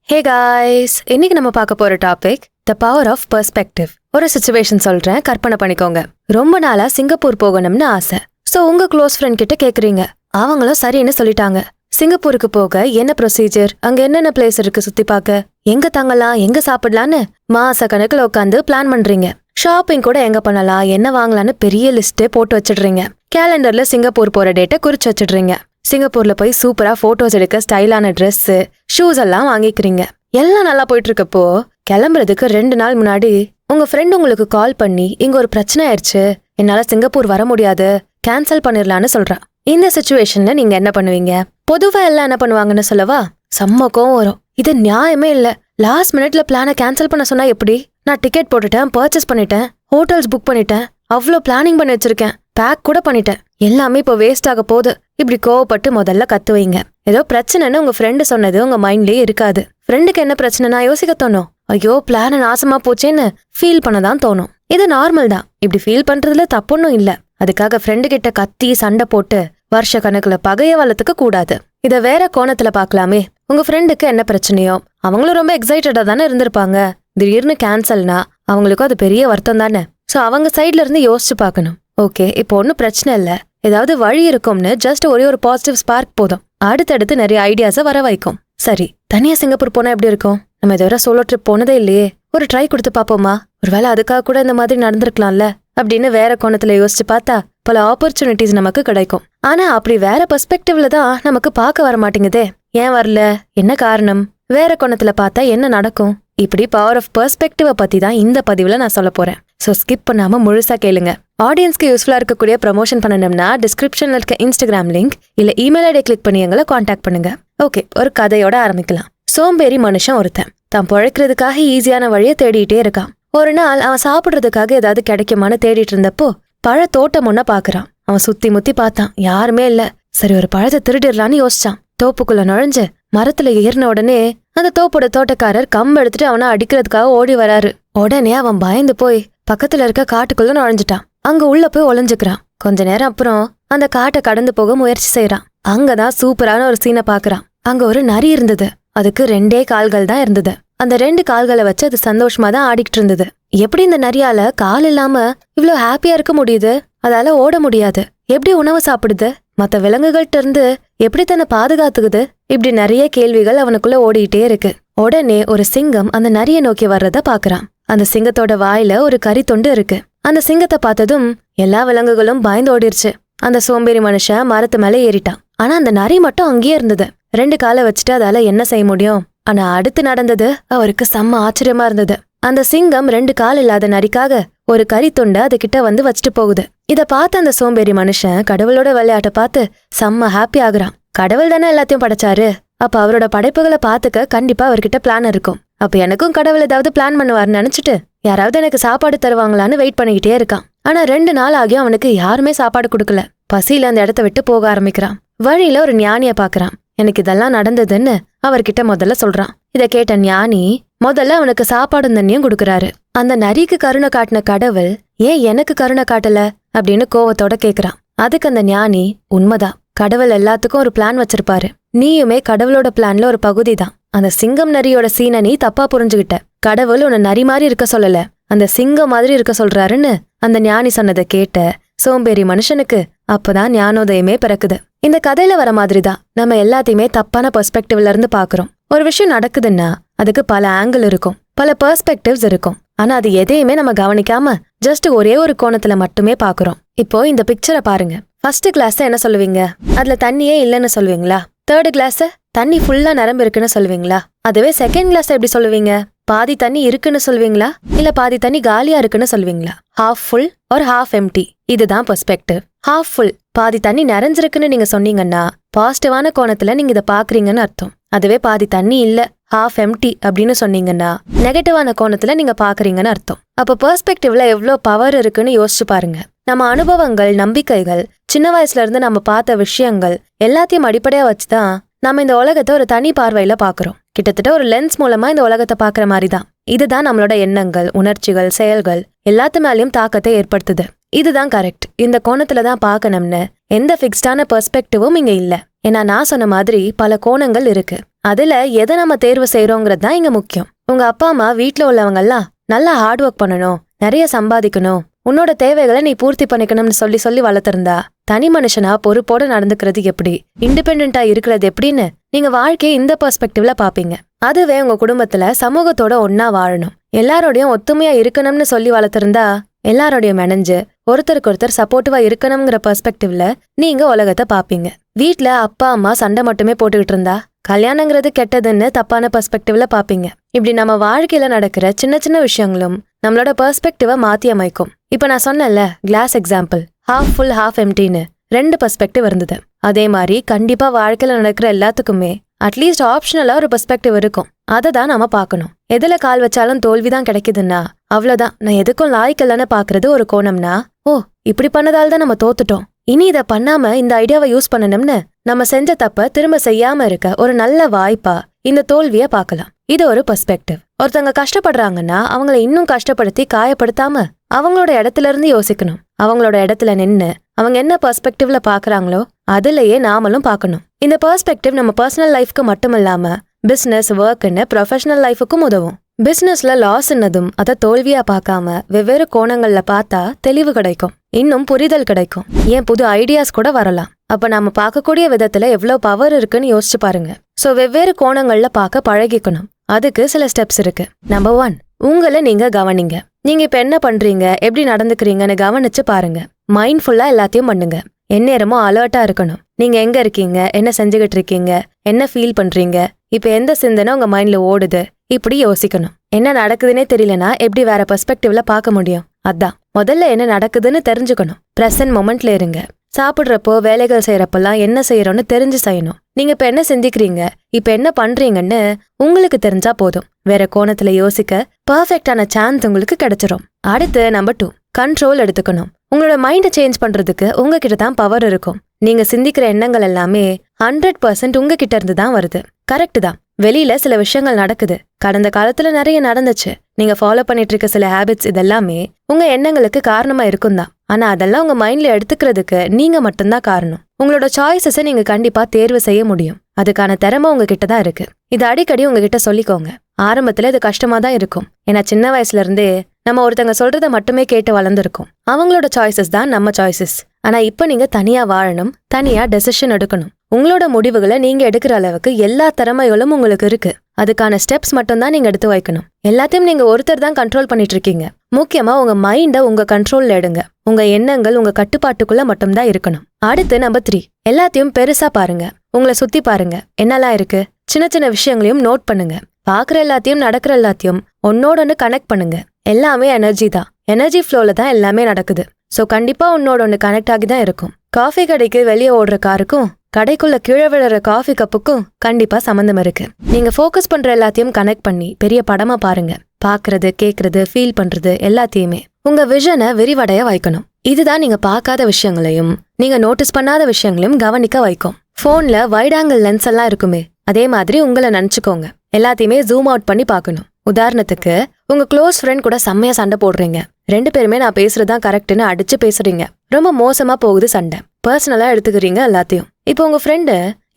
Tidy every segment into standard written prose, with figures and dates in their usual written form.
Hey guys, இன்னைக்கு நம்ம பார்க்க போற topic the power of perspective. ஒரு சிச்சுவேஷன் சொல்றேன், கற்பனை பண்ணிக்கோங்க. ரொம்ப நாளா சிங்கப்பூர் போகணும்னு ஆசை. சோ உங்க க்ளோஸ் ஃப்ரெண்ட் கிட்ட கேக்குறீங்க. அவங்களும் சரின்னு சொல்லிட்டாங்க. சிங்கப்பூருக்கு போக என்ன ப்ரொசீஜர், அங்க என்னென்ன பிளேஸ் இருக்கு சுத்தி பார்க்க, எங்க தங்கலாம், எங்க சாப்பிடலான்னு மாச கணக்குல உட்காந்து பிளான் பண்றீங்க. ஷாப்பிங் கூட எங்க பண்ணலாம், என்ன வாங்கலான்னு பெரிய லிஸ்டே போட்டு வச்சிடுறீங்க. கேலண்டர்ல சிங்கப்பூர் போற டேட்டை குறிச்சு வச்சிடுறீங்க. சிங்கப்பூர்ல போய் சூப்பரா போட்டோஸ் எடுக்க ஸ்டைலான ட்ரெஸ், ஷூஸ் எல்லாம் வாங்கிக்கிறீங்க. எல்லாம் நல்லா போயிட்டு இருக்கப்போ கிளம்புறதுக்கு 2 நாள் முன்னாடி உங்க ஃப்ரெண்ட் உங்களுக்கு கால் பண்ணி, இங்க ஒரு பிரச்சனை ஆயிடுச்சு, என்னால சிங்கப்பூர் வர முடியாது, கேன்சல் பண்ணிடலான்னு சொல்றா. இந்த சிச்சுவேஷன்ல நீங்க என்ன பண்ணுவீங்க? பொதுவா எல்லாம் என்ன பண்ணுவாங்கன்னு சொல்லவா? செம்ம கோவம் வரும். இது நியாயமே இல்ல. லாஸ்ட் மினிட்ல பிளானை கேன்சல் பண்ண சொன்னா எப்படி? நான் டிக்கெட் போட்டுட்டேன், பர்ச்சேஸ் பண்ணிட்டேன், ஹோட்டல்ஸ் புக் பண்ணிட்டேன், அவ்வளோ பிளானிங் பண்ணி வச்சிருக்கேன், பேக் கூட பண்ணிட்டேன், எல்லாமே இப்போ வேஸ்ட் ஆக போகுது. இப்படி கோவப்பட்டு முதல்ல கத்துவீங்க. ஏதோ பிரச்சனைன்னு உங்க ஃப்ரெண்டு சொன்னது உங்க மைண்ட்லயே இருக்காது. ஃப்ரெண்டுக்கு என்ன பிரச்சனைனா யோசிக்க தோணும். ஐயோ பிளான நாசமா போச்சேன்னு ஃபீல் பண்ணதான் தோணும். இது நார்மல் தான். இப்படி ஃபீல் பண்றதுல தப்பொன்னும் இல்ல. அதுக்காக ஃப்ரெண்டு கிட்ட கத்தி சண்டை போட்டு வருஷ கணக்குல பகைய வளர்த்துக்க கூடாது. இத வேற கோணத்துல பாக்கலாமே. உங்க ஃப்ரெண்டுக்கு என்ன பிரச்சனையோ, அவங்களும் ரொம்ப எக்ஸைட்டடா தானே இருந்திருப்பாங்க. திடீர்னு கேன்சல்னா அவங்களுக்கும் அது பெரிய வருத்தம் தானே. சோ அவங்க சைட்ல இருந்து யோசிச்சு பாக்கணும். ஓகே, இப்போ ஒன்னும் பிரச்சனை இல்ல, ஏதாவது வழி இருக்கும்னு ஜஸ்ட் ஒரே ஒரு பாசிட்டிவ் ஸ்பார்க் போதும். அடுத்தடுத்து நிறைய ஐடியாஸை வர வைக்கும். சரி, தனியா சிங்கப்பூர் போனா எப்படி இருக்கும்? நம்ம இதுவரை சோலோ ட்ரிப் போனதே இல்லையே, ஒரு ட்ரை கொடுத்து பாப்போமா? ஒருவேளை அதுக்காக கூட இந்த மாதிரி நடந்திருக்கலாம்ல அப்படின்னு வேற கோணத்துல யோசிச்சு பார்த்தா பல ஆப்பர்ச்சுனிட்டிஸ் நமக்கு கிடைக்கும். ஆனா அப்படி வேற பெர்ஸ்பெக்டிவ்ல தான் நமக்கு பார்க்க வர மாட்டேங்குதே. ஏன் வரல? என்ன காரணம்? வேற கோணத்துல பார்த்தா என்ன நடக்கும்? இப்படி பவர் ஆஃப் பெர்ஸ்பெக்டிவ பத்தி தான் இந்த பதிவுல நான் சொல்ல போறேன். சோ ஸ்கிப் பண்ணாம முழுசா கேளுங்க. ஆடியன்ஸ்க்கு யூஸ்ஃபுல்லா இருக்கக்கூடிய ப்ரமோஷன் பண்ணணும்னா டிஸ்கிரிப்ஷன்ல இருக்க இன்ஸ்டாகிராம் லிங்க் இல்ல இமெயில் ஐடி கிளிக் பண்ணி எங்களை காண்டாக்ட் பண்ணுங்க. ஓகே, ஒரு கதையோட ஆரம்பிக்கலாம். சோம்பேறி மனுஷன் ஒருத்தன் தான் பொழைக்கிறதுக்காக ஈஸியான வழியை தேடிட்டே இருக்கான். ஒரு நாள் அவன் சாப்பிடுறதுக்காக ஏதாவது கிடைக்குமான்னு தேடிட்டு இருந்தப்போ பழ தோட்டம் ஒன்ன பாக்குறான். அவன் சுத்தி முத்தி பார்த்தான், யாருமே இல்ல. சரி, ஒரு பழத்தை திருடிடலான்னு யோசிச்சான். தோப்புக்குள்ள நுழைஞ்சு மரத்துல ஏறின உடனே அந்த தோப்போட தோட்டக்காரர் கம்பு எடுத்துட்டு அவனை அடிக்கிறதுக்காக ஓடி வராரு. உடனே அவன் பயந்து போய் பக்கத்துல இருக்க காட்டுக்குள்ள நுழைஞ்சிட்டான். அங்க உள்ள போய் ஒளிஞ்சுக்கிறான். கொஞ்ச நேரம் அப்புறம் அந்த காட்டை கடந்து போக முயற்சி செய்யறான். அங்கதான் சூப்பரான ஒரு சீனை பாக்குறான். அங்க ஒரு நரி இருந்தது. அதுக்கு 2 கால்கள் தான் இருந்தது. அந்த 2 கால்களை வச்சு அது சந்தோஷமா தான் ஆடிக்கிட்டு இருந்தது. எப்படி இந்த நரியால கால் இல்லாம இவ்வளவு ஹாப்பியா இருக்க முடியுது? அதால ஓட முடியாது. எப்படி உணவு சாப்பிடுது? மத்த விலங்குகள்ட்ட இருந்து எப்படி தன்னை பாதுகாத்துக்குது? இப்படி நிறைய கேள்விகள் அவனுக்குள்ள ஓடிட்டே இருக்கு. உடனே ஒரு சிங்கம் அந்த நரியை நோக்கி வர்றத பாக்குறான். அந்த சிங்கத்தோட வாயில ஒரு கரித்துண்டு இருக்கு. அந்த சிங்கத்தை பார்த்ததும் எல்லா விலங்குகளும் பயந்து ஓடிருச்சு. அந்த சோம்பேறி மனுஷன் மரத்து மேல ஏறிட்டான். ஆனா அந்த நரி மட்டும் அங்கேயே இருந்தது. 2 காலை வச்சுட்டு அதால என்ன செய்ய முடியும்? ஆனா அடுத்து நடந்தது அவருக்கு செம்ம ஆச்சரியமா இருந்தது. அந்த சிங்கம் 2 கால் இல்லாத நரிக்காக ஒரு கரித்துண்டை அது கிட்ட வந்து வச்சுட்டு போகுது. இத பார்த்த அந்த சோம்பேறி மனுஷன் கடவுளோட விளையாட்ட பார்த்து செம்ம ஹாப்பி ஆகுறான். கடவுள் தானே எல்லாத்தையும் படைச்சாரு, அப்ப அவரோட படைப்புகளை பாத்துக்க கண்டிப்பா அவர்கிட்ட பிளான் இருக்கும். அப்ப எனக்கும் கடவுள் ஏதாவது பிளான் பண்ணுவாருன்னு நினைச்சிட்டு யாராவது எனக்கு சாப்பாடு தருவாங்களான்னு வெயிட் பண்ணிக்கிட்டே இருக்கான். ஆனா 2 நாள் ஆகியும் அவனுக்கு யாருமே சாப்பாடு கொடுக்கல. பசியில அந்த இடத்த விட்டு போக ஆரம்பிக்கிறான். வழியில ஒரு ஞானிய பாக்குறான். எனக்கு இதெல்லாம் நடந்ததுன்னு அவர்கிட்ட முதல்ல சொல்றான். இத கேட்ட ஞானி முதல்ல அவனுக்கு சாப்பாடு தண்ணியும் கொடுக்கறாரு. அந்த நரிக்கு கருணை காட்டின கடவுள் ஏன் எனக்கு கருணை காட்டல அப்படின்னு கோவத்தோட கேக்குறான். அதுக்கு அந்த ஞானி, உண்மைதான், கடவுள் எல்லாத்துக்கும் ஒரு பிளான் வச்சிருப்பாரு. நீயுமே கடவுளோட பிளான்ல ஒரு பகுதி தான். அந்த சிங்கம் நரியோட சீனை நீ தப்பா புரிஞ்சுகிட்ட. கடவுள் உன்னை நரி மாதிரி இருக்க சொல்லல, அந்த சிங்கம் மாதிரி இருக்க சொல்றாருன்னு அந்த ஞானி சொன்னதை கேட்ட சோம்பேறி மனுஷனுக்கு அப்பதான் ஞானோதயமே பிறக்குது. இந்த கதையில வர மாதிரிதான் நம்ம எல்லாத்தையுமே தப்பான பெர்ஸ்பெக்டிவ்ல இருந்து பாக்குறோம். ஒரு விஷயம் நடக்குதுன்னா அதுக்கு பல ஆங்கிள் இருக்கும், பல பெர்ஸ்பெக்டிவ்ஸ் இருக்கும். ஆனா அது எதையுமே நம்ம கவனிக்காம ஜஸ்ட் ஒரே ஒரு கோணத்துல மட்டுமே பாக்குறோம். இப்போ இந்த பிக்சரை பாருங்க. ஃபர்ஸ்ட் கிளாஸ் என்ன சொல்லுவீங்க? அதுல தண்ணியே இல்லைன்னு சொல்லுவீங்களா? தேர்ட் கிளாஸ் தண்ணி ஃபுல்லா நிரம்பி இருக்குன்னு சொல்லுவீங்களா? அதுவே செகண்ட் கிளாஸ் எப்படி சொல்லுவீங்க? பாதி தண்ணி இருக்குன்னு சொல்லுவீங்களா, இல்ல பாதி தண்ணி காலியா இருக்குன்னு சொல்லுவீங்களா? ஹாஃப் ஃபுல் ஒரு ஹாஃப் எம்டி, இதுதான் பெர்ஸ்பெக்டிவ். ஹாஃப் ஃபுல், பாதி தண்ணி நிறைஞ்சிருக்குன்னு நீங்க சொன்னீங்கன்னா பாசிட்டிவான கோணத்துல நீங்க இதை பாக்குறீங்கன்னு அர்த்தம். அதுவே பாதி தண்ணி இல்ல, ஹாஃப் எம்டி அப்படின்னு சொன்னீங்கன்னா நெகட்டிவான கோணத்துல நீங்க பாக்குறீங்கன்னு அர்த்தம். அப்ப பெர்ஸ்பெக்டிவ்ல எவ்வளவு பவர் இருக்குன்னு யோசிச்சு பாருங்க. நம்ம அனுபவங்கள், நம்பிக்கைகள், சின்ன வயசுல இருந்து நம்ம பார்த்த விஷயங்கள் எல்லாத்தையும் அடிப்படையா வச்சுதான் நம்ம இந்த உலகத்தை ஒரு தனி பார்வையில பாக்குறோம். கிட்டத்தட்ட ஒரு லென்ஸ் மூலமா இந்த உலகத்தை பாக்குற மாதிரிதான். இதுதான் நம்மளோட எண்ணங்கள், உணர்ச்சிகள், செயல்கள் எல்லாத்து மேலயும் தாக்கத்தை ஏற்படுத்துது. இதுதான் கரெக்ட், இந்த கோணத்துல தான் பார்க்கணும்னு எந்த ஃபிக்ஸ்டான பெர்ஸ்பெக்டிவும் இங்க இல்ல. ஏன்னா நான் சொன்ன மாதிரி பல கோணங்கள் இருக்கு. அதுல எதை நம்ம தேர்வு செய்யறோங்கிறது தான் இங்க முக்கியம். உங்க அப்பா அம்மா வீட்டுல உள்ளவங்கெல்லாம் நல்லா ஹார்ட் ஒர்க் பண்ணணும், நிறைய சம்பாதிக்கணும், உன்னோட தேவைகளை நீ பூர்த்தி பண்ணிக்கணும்னு சொல்லி சொல்லி வளர்த்திருந்தா தனி மனுஷனா பொறுப்போட நடந்துக்கிறது எப்படி, இண்டிபெண்டா இருக்கிறது எப்படின்னு நீங்க வாழ்க்கையை இந்த பெர்ஸ்பெக்டிவ்ல பாப்பீங்க. அதுவே உங்க குடும்பத்துல சமூகத்தோட ஒன்னா வாழணும், எல்லாரோடையும் ஒத்துமையா இருக்கணும்னு சொல்லி வளர்த்திருந்தா எல்லாரோடையும் மெனஞ்சு ஒருத்தருக்கு ஒருத்தர் சப்போர்ட்டிவா இருக்கணும்ங்கிற பெர்ஸ்பெக்டிவ்ல நீங்க உலகத்தை பாப்பீங்க. வீட்ல அப்பா அம்மா சண்டை மட்டுமே போட்டுக்கிட்டு இருந்தா கல்யாணங்கிறது கெட்டதுன்னு தப்பான பெர்ஸ்பெக்டிவ்ல பாப்பீங்க. இப்படி நம்ம வாழ்க்கையில நடக்கிற சின்ன சின்ன விஷயங்களும் நம்மளோட பெர்ஸ்பெக்டிவ மாத்தி அமைக்கும். இப்ப நான் சொன்னேன்ல class example, half full half எம்டின்னு 2 பெர்ஸ்பெக்டிவ் இருந்தது. அதே மாதிரி கண்டிப்பா வாழ்க்கையில நடக்கிற எல்லாத்துக்குமே அட்லீஸ்ட் ஆப்ஷனலா ஒரு பெர்ஸ்பெக்டிவ் இருக்கும். அதை தான் நாம பார்க்கணும். எதுல கால் வச்சாலும் தோல்விதான் கிடைக்குதுன்னா அவ்வளவுதான், நான் எதுக்கும் லாய்க்கலன்னு பாக்குறது ஒரு கோணம்னா, ஓ இப்படி பண்ணதால தான் நம்ம தோத்துட்டோம், இனி இதை பண்ணாம இந்த ஐடியாவை யூஸ் பண்ணணும்னு நம்ம செஞ்ச தப்ப திரும்ப செய்யாம இருக்க ஒரு நல்ல வாய்ப்பா இந்த தோல்விய பார்க்கலாம். இது ஒரு பெர்ஸ்பெக்டிவ். ஒருத்தவங்க கஷ்டப்படுறாங்கன்னா அவங்கள இன்னும் கஷ்டப்படுத்தி காயப்படுத்தாம அவங்களோட இடத்துல இருந்து யோசிக்கணும். அவங்களோட இடத்துல நின்னு அவங்க என்ன பெர்ஸ்பெக்டிவ்ல பாக்குறாங்களோ அதுலயே நாமளும் பார்க்கணும். இந்த பெர்ஸ்பெக்டிவ் நம்ம பர்சனல் லைஃப்க்கு மட்டும் இல்லாம பிசினஸ், ஒர்க்னு ப்ரொஃபஷனல் லைஃபுக்கும் உதவும். பிசினஸ்ல லாஸ்ன்னதும் அதை தோல்வியா பார்க்காம வெவ்வேறு கோணங்கள்ல பார்த்தா தெளிவு கிடைக்கும், இன்னும் புரிதல் கிடைக்கும், ஏன் புது ஐடியாஸ் கூட வரலாம். அப்ப நாம பார்க்கக்கூடிய விதத்துல எவ்வளவு பவர் இருக்குன்னு யோசிச்சு பாருங்க. சோ வெவ்வேறு கோணங்கள்ல பார்க்க பழகிக்கணும். அதுக்கு சில ஸ்டெப்ஸ் இருக்கு. நம்பர் 1, உங்களை நீங்க கவனிங்க. நீங்க இப்ப என்ன பண்றீங்க, எப்படி நடந்துக்கிறீங்கன்னு கவனிச்சு பாருங்க. மைண்ட்ஃபுல்லா எல்லாத்தையும் பண்ணுங்க. எந்நேரமும் அலர்ட்டா இருக்கணும். நீங்க எங்க இருக்கீங்க, என்ன செஞ்சுகிட்டு இருக்கீங்க, என்ன ஃபீல் பண்றீங்க, இப்ப எந்த சிந்தனை உங்க மைண்ட்ல ஓடுது, இப்படி யோசிக்கணும். என்ன நடக்குதுன்னே தெரியலனா எப்படி வேற பெர்ஸ்பெக்டிவ்ல பார்க்க முடியும்? அதான் முதல்ல என்ன நடக்குதுன்னு தெரிஞ்சுக்கணும். பிரசன்ட் மொமெண்ட்ல இருங்க. சாப்பிடுறப்போ, வேலைகள் செய்யறப்பெல்லாம் என்ன செய்யறோம்னு தெரிஞ்சு செய்யணும். நீங்க இப்ப என்ன சிந்திக்கிறீங்க, இப்ப என்ன பண்றீங்கன்னு உங்களுக்கு தெரிஞ்சா போதும். வேற கோணத்துல யோசிக்க பர்ஃபெக்டான சான்ஸ் உங்களுக்கு கிடைச்சிரும். அடுத்து நம்பர் 2, கண்ட்ரோல் எடுத்துக்கணும். உங்களோட மைண்டை சேஞ்ச் பண்றதுக்கு உங்ககிட்ட தான் பவர் இருக்கும். நீங்க சிந்திக்கிற எண்ணங்கள் எல்லாமே 100% உங்ககிட்ட இருந்து தான் வருது. கரெக்ட் தான், வெளியில சில விஷயங்கள் நடக்குது, கடந்த காலத்துல நிறைய நடந்துச்சு. நீங்க ஃபாலோ பண்ணிட்டு இருக்க சில ஹேபிட்ஸ் இதெல்லாமே உங்க எண்ணங்களுக்கு காரணமா இருக்கும் தான். ஆனா அதெல்லாம் உங்க மைண்ட்ல எடுத்துக்கிறதுக்கு நீங்க மட்டும்தான் காரணம். உங்களோட சாய்ஸஸை நீங்க கண்டிப்பா தேர்வு செய்ய முடியும். அதுக்கான திறமை உங்ககிட்ட தான் இருக்கு. இது அடிக்கடி உங்ககிட்ட சொல்லிக்கோங்க. ஆரம்பத்துல இது கஷ்டமா தான் இருக்கும். ஏன்னா சின்ன வயசுல இருந்தே நம்ம ஒருத்தங்க சொல்றத மட்டுமே கேட்டு வளர்ந்துருக்கோம். அவங்களோட சாய்ஸஸ் தான் நம்ம சாய்ஸஸ். ஆனா இப்ப நீங்க தனியா வாழணும், தனியா டெசிஷன் எடுக்கணும். உங்களோட முடிவுகளை நீங்க எடுக்கிற அளவுக்கு எல்லா திறமைகளும் உங்களுக்கு இருக்கு. அதுக்கான ஸ்டெப்ஸ் மட்டும் தான் நீங்க எடுத்து வைக்கணும். எல்லாத்தையும் நீங்க ஒருத்தர் தான் கண்ட்ரோல் பண்ணிட்டு இருக்கீங்க. முக்கியமா உங்க மைண்ட உங்க கண்ட்ரோல்ல எடுங்க. உங்க எண்ணங்கள் உங்க கட்டுப்பாட்டுக்குள்ள மட்டும்தான் இருக்கணும். அடுத்து நம்பர் 3, எல்லாத்தையும் பெருசா பாருங்க. உங்களை சுத்தி பாருங்க, என்னெல்லாம் இருக்கு. சின்ன சின்ன விஷயங்களையும் நோட் பண்ணுங்க. பாக்குற எல்லாத்தையும், நடக்கிற எல்லாத்தையும் ஒன்னோட கனெக்ட் பண்ணுங்க. எல்லாமே எனர்ஜி தான். எனர்ஜி ஃப்ளோல தான் எல்லாமே நடக்குது. சோ கண்டிப்பா ஒன்னு கனெக்ட் ஆகி தான் இருக்கும். காஃபி கடைக்கு வெளியே ஓடுற காருக்கும் கடைக்குள்ள கீழே விழுற காஃபி கப்புக்கும் கண்டிப்பா சம்பந்தம் இருக்கு. நீங்க ஃபோக்கஸ் பண்ற எல்லாத்தையும் கனெக்ட் பண்ணி பெரிய படமா பாருங்க. பாக்குறது, கேக்குறது, ஃபீல் பண்றது எல்லாத்தையுமே உங்க விஷனை விரிவடைய வைக்கணும். இதுதான் நீங்க பார்க்காத விஷயங்களையும் நீங்க நோட்டீஸ் பண்ணாத விஷயங்களையும் கவனிக்க வைக்கும். போன்ல வைட் ஆங்கிள் லென்ஸ் எல்லாம் இருக்குமே, அதே மாதிரி உங்களை நினைச்சுக்கோங்க. எல்லாத்தையுமே ஜூம் அவுட் பண்ணி பார்க்கணும். உதாரணத்துக்கு, உங்க க்ளோஸ் ஃப்ரெண்ட் கூட செம்மையா சண்டை போடுறீங்க. 2 பேருமே நான் பேசுறதுதான் கரெக்ட்னு அடிச்சு பேசுறீங்க. ரொம்ப மோசமா போகுது சண்டை. பர்சனலா எடுத்துக்கிறீங்க எல்லாத்தையும். இப்போ உங்க ஃப்ரெண்டு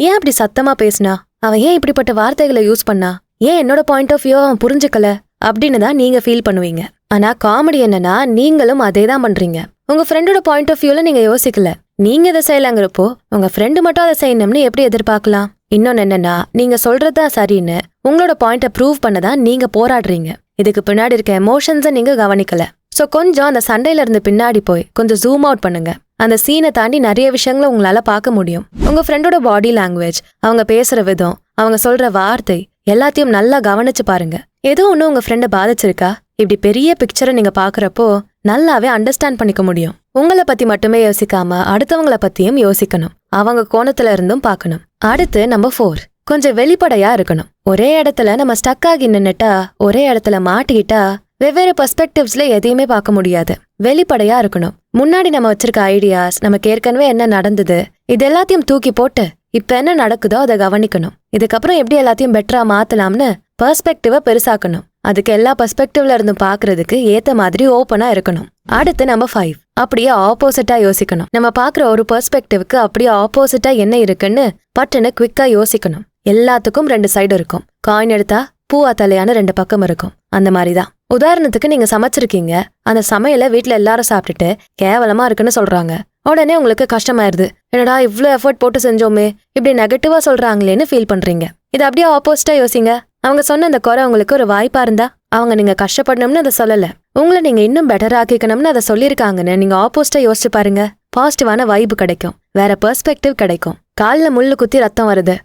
ஏன் அப்படி சத்தமா பேசினா, அவன் ஏன் இப்படிப்பட்ட வார்த்தைகளை யூஸ் பண்ணா, ஏன் என்னோட பாயிண்ட் ஆஃப் வியூ அவன் புரிஞ்சுக்கல அப்படின்னு தான் நீங்க ஃபீல் பண்ணுவீங்க. ஆனா காமெடி என்னன்னா, நீங்களும் அதே தான் பண்றீங்க. உங்க ஃப்ரெண்டோட பாயிண்ட் ஆஃப் வியூல நீங்க யோசிக்கல. நீங்க இதை செய்யலாங்கிறப்போ உங்க ஃப்ரெண்டு மட்டும் அதை செய்யணும்னு எப்படி எதிர்பார்க்கலாம்? இன்னொன்னு என்னன்னா, நீங்க சொல்றதுதான் சரின்னு உங்களோட பாயிண்ட ப்ரூவ் பண்ணதான் நீங்க போராடுறீங்க. இதுக்கு பின்னாடி இருக்க எமோஷன்ஸை நீங்க கவனிக்கல. சோ கொஞ்சம் அந்த சண்டையில இருந்து பின்னாடி போய் கொஞ்சம் ஜூம் அவுட் பண்ணுங்க. அந்த சீனை தாண்டி நிறைய விஷயங்களை உங்களால பார்க்க முடியும். உங்க ஃப்ரெண்டோட பாடி லாங்குவேஜ், அவங்க பேசுற விதம், அவங்க சொல்ற வார்த்தை எல்லாத்தையும் நல்லா கவனிச்சு பாருங்க. ஏதோ ஒண்ணு உங்க ஃப்ரெண்டை பாதிச்சிருக்கா? இப்படி பெரிய பிக்சரை நீங்க பாக்குறப்போ நல்லாவே அண்டர்ஸ்டாண்ட் பண்ணிக்க முடியும். உங்களை பத்தி மட்டுமே யோசிக்காம அடுத்தவங்களை பத்தியும் யோசிக்கணும். அவங்க கோணத்துல இருந்தும் பார்க்கணும். அடுத்து நம்பர் 4, கொஞ்சம் வெளிப்படையா இருக்கணும். ஒரே இடத்துல நம்ம ஸ்டக் ஆகி நின்னுட்டா, ஒரே இடத்துல மாட்டிக்கிட்டா வெவ்வேறு பெர்ஸ்பெக்டிவ்ஸ்ல எதையுமே பார்க்க முடியாது. வெளிப்படையா இருக்கணும். முன்னாடி நம்ம வச்சிருக்க ஐடியாஸ், நமக்கு ஏற்கனவே என்ன நடந்தது, இது எல்லாத்தையும் தூக்கி போட்டு இப்ப என்ன நடக்குதோ அதை கவனிக்கணும். இதுக்கப்புறம் எப்படி எல்லாத்தையும் பெட்டரா மாத்தலாம்னு பெர்ஸ்பெக்டிவ பெருசாக்கணும். அதுக்கு எல்லா பெர்ஸ்பெக்டிவ்ல இருந்து பாக்குறதுக்கு ஏத்த மாதிரி ஓப்பனா இருக்கணும். அடுத்து நம்பர் 5, அப்படியே ஆப்போசிட்டா யோசிக்கணும். நம்ம பாக்குற ஒரு பெர்ஸ்பெக்டிவ்க்கு அப்படியே ஆப்போசிட்டா என்ன இருக்குன்னு பட்டுன்னு குவிக்கா யோசிக்கணும். எல்லாத்துக்கும் 2 சைடு இருக்கும். காயின் எடுத்தா பூவா தலையான 2 பக்கம் இருக்கும். அந்த மாதிரிதான். உதாரணத்துக்கு நீங்க சமைச்சிருக்கீங்க, அந்த சமையல வீட்டுல எல்லாரும் சாப்பிட்டுட்டு கேவலமா இருக்குன்னு சொல்றாங்க. உடனே உங்களுக்கு கஷ்டமாயிருது. என்னடா இவ்ளோ எஃபர்ட் போட்டு செஞ்சோமே, இப்படி நெகட்டிவா சொல்றாங்களேன்னு ஃபீல் பண்றீங்க. இது அப்படியே ஆப்போசிட்டா யோசிங்க. அவங்க சொன்ன அந்த குறை உங்களுக்கு ஒரு வாய்ப்பா இருந்தா, அவங்க நீங்க கஷ்டப்படணும்னு அதை சொல்லல, உங்களை நீங்க இன்னும் பெட்டர் ஆக்கிக்கணும்னு அதை சொல்லியிருக்காங்கன்னு நீங்க ஆப்போசிட்டா யோசிச்சு பாருங்க. பாசிட்டிவான வைப் கிடைக்கும், வேற பெர்ஸ்பெக்டிவ் கிடைக்கும். கால்ல முள்ளு குத்தி ரத்தம் வருது,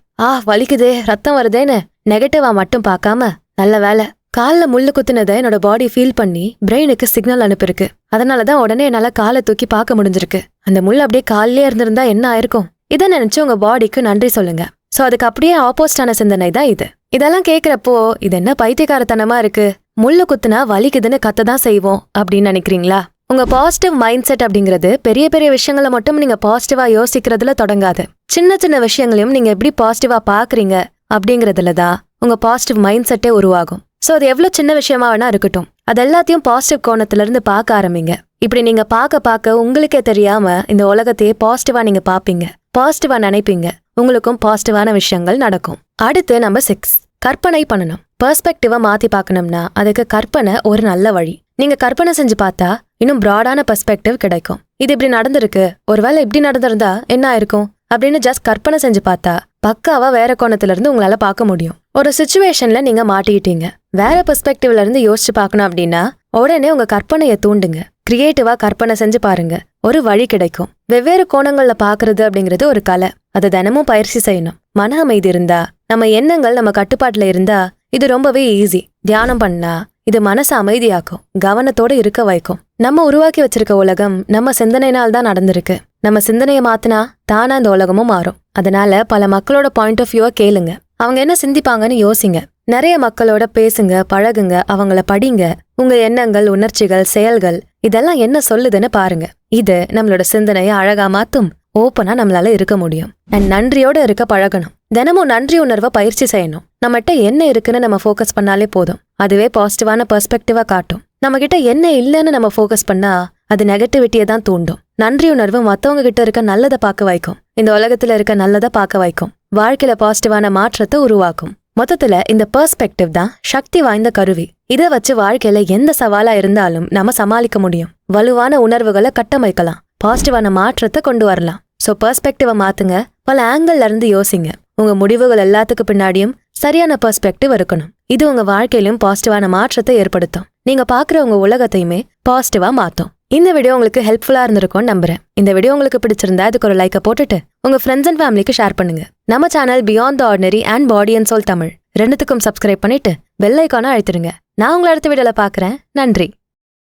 வலிக்குதே ரத்தம் வருதேன்னு நெகட்டிவா மட்டும் பார்க்காம, நல்ல வேலை கால்ல முள்ளு குத்துனதை என்னோட பாடி ஃபீல் பண்ணி பிரெயினுக்கு சிக்னல் அனுப்பிருக்கு, அதனாலதான் உடனே என்னால காலை தூக்கி பார்க்க முடிஞ்சிருக்கு. அந்த முள் அப்படியே காலிலே இருந்திருந்தா என்ன ஆயிருக்கும்? இதை நினைச்சு உங்க பாடிக்கு நன்றி சொல்லுங்க. சோ அதுக்கு அப்படியே ஆப்போசிட்டான சிந்தனை தான் இது. இதெல்லாம் கேக்குறப்போ இது என்ன பைத்தியக்காரத்தனமா இருக்கு, முள்ளு குத்துனா வலிக்குதுன்னு கத்ததான் செய்வோம் அப்படின்னு நினைக்கிறீங்களா? உங்க பாசிட்டிவ் மைண்ட் செட் அப்படிங்கிறது பெரிய பெரிய விஷயங்களை மட்டும் நீங்க பாசிட்டிவா யோசிக்கிறதுல தொடங்காது. சின்ன சின்ன விஷயங்களையும் நீங்க எப்படி பாசிட்டிவா பாக்குறீங்க அப்படிங்கறதுலதான் உங்க பாசிட்டிவ் மைண்ட் செட்டே உருவாகும். சோ அது எவ்வளவு சின்ன விஷயமா வேணா இருக்கட்டும், அது எல்லாத்தையும் பாசிட்டிவ் கோணத்துல இருந்து பார்க்க ஆரம்பிங்க. இப்படி நீங்க பார்க்க உங்களுக்கே தெரியாம இந்த உலகத்தையே பாசிட்டிவா நீங்க பாப்பீங்க, பாசிட்டிவா நினைப்பீங்க, உங்களுக்கும் பாசிட்டிவான விஷயங்கள் நடக்கும். அடுத்து நம்பர் 6, கற்பனை பண்ணணும். பெர்ஸ்பெக்டிவா மாத்தி பார்க்கணும்னா அதுக்கு கற்பனை ஒரு நல்ல வழி. நீங்க கற்பனை செஞ்சு பார்த்தா இன்னும் பிராடான பெர்ஸ்பெக்டிவ் கிடைக்கும். இது இப்படி நடந்திருக்கு, ஒருவேளை இப்படி நடந்திருந்தா என்ன ஆயிருக்கும் அப்படின்னு ஜஸ்ட் கற்பனை செஞ்சு பார்த்தா பக்காவா வேற கோணத்துல இருந்து உங்களால பார்க்க முடியும். ஒரு சிச்சுவேஷன்ல நீங்க மாட்டிக்கிட்டீங்க, வேற பெர்ஸ்பெக்டிவ்ல இருந்து யோசிச்சு பார்க்கணும் அப்படின்னா உடனே உங்க கற்பனையை தூண்டுங்க. கிரியேட்டிவா கற்பனை செஞ்சு பாருங்க, ஒரு வழி கிடைக்கும். வெவ்வேறு கோணங்கள்ல பாக்குறது அப்படிங்கிறது ஒரு கலை, அதை தினமும் பயிற்சி செய்யணும். மன அமைதி இருந்தா, நம்ம எண்ணங்கள் நம்ம கட்டுப்பாட்டுல இருந்தா இது ரொம்பவே ஈஸி. தியானம் பண்ணா இது மனசை அமைதியாக்கும், கவனத்தோட இருக்க வைக்கும். நம்ம உருவாக்கி வச்சிருக்க உலகம் நம்ம சிந்தனையினால் தான் நடந்திருக்கு. நம்ம சிந்தனையை மாத்தினா தானா இந்த உலகமும் மாறும். அதனால பல மக்களோட பாயிண்ட் ஆஃப் வியூவை கேளுங்க, அவங்க என்ன சிந்திப்பாங்கன்னு யோசிங்க. நிறைய மக்களோட பேசுங்க, பழகுங்க, அவங்கள படிங்க. உங்க எண்ணங்கள், உணர்ச்சிகள், செயல்கள் இதெல்லாம் என்ன சொல்லுதுன்னு பாருங்க. இது நம்மளோட சிந்தனையை அழகா மாத்தும். ஓப்பனா நம்மளால இருக்க முடியும். அண்ட் நன்றியோட இருக்க பழகணும். தினமும் நன்றி உணர்வை பயிற்சி செய்யணும். நம்மகிட்ட என்ன இருக்குன்னு நம்ம ஃபோக்கஸ் பண்ணாலே போதும், அதுவே பாசிட்டிவான பெர்ஸ்பெக்டிவா காட்டும். நம்ம கிட்ட என்ன இல்லைன்னு நம்ம ஃபோக்கஸ் பண்ணா அது நெகட்டிவிட்டியை தான் தூண்டும். நன்றி உணர்வு மத்தவங்க கிட்ட இருக்க நல்லதை பார்க்க வைக்கும், இந்த உலகத்துல இருக்க நல்லதை பார்க்க வைக்கும், வாழ்க்கையில பாசிட்டிவான மாற்றத்தை உருவாக்கும். மொத்தத்துல இந்த பெர்ஸ்பெக்டிவ் தான் சக்தி வாய்ந்த கருவி. இதை வச்சு வாழ்க்கையில எந்த சவாலா இருந்தாலும் நம்ம சமாளிக்க முடியும். வலுவான உணர்வுகளை கட்டமைக்கலாம், பாசிட்டிவான மாற்றத்தை கொண்டு வரலாம். சோ பெர்ஸ்பெக்டிவை மாத்துங்க, பல ஆங்கிள் இருந்து யோசிங்க. உங்க முடிவுகள் எல்லாத்துக்கு பின்னாடியும் சரியான பெர்ஸ்பெக்டிவ் இருக்கணும். இது உங்க வாழ்க்கையிலும் பாசிட்டிவான மாற்றத்தை ஏற்படுத்தும். நீங்க பாக்குற உங்க உலகத்தையுமே பாசிட்டிவா மாத்தும். இந்த வீடியோ உங்களுக்கு ஹெல்ப்ஃபுல்லா இருந்திருக்கும்னு நம்புறேன். இந்த வீடியோ உங்களுக்கு பிடிச்சிருந்தா இதுக்கு ஒரு லைக்கை போட்டுட்டு உங்க ஃப்ரெண்ட்ஸ் அண்ட் ஃபேமிலிக்கு ஷேர் பண்ணுங்க. நம்ம channel beyond the ordinary and body and soul Tamil ரெண்டுத்துக்கும் சப்ஸ்கிரைப் பண்ணிட்டு பெல் ஐகானை அழுத்திடுங்க. நான் உங்களை அடுத்த வீடியோல பாக்குறேன். நன்றி.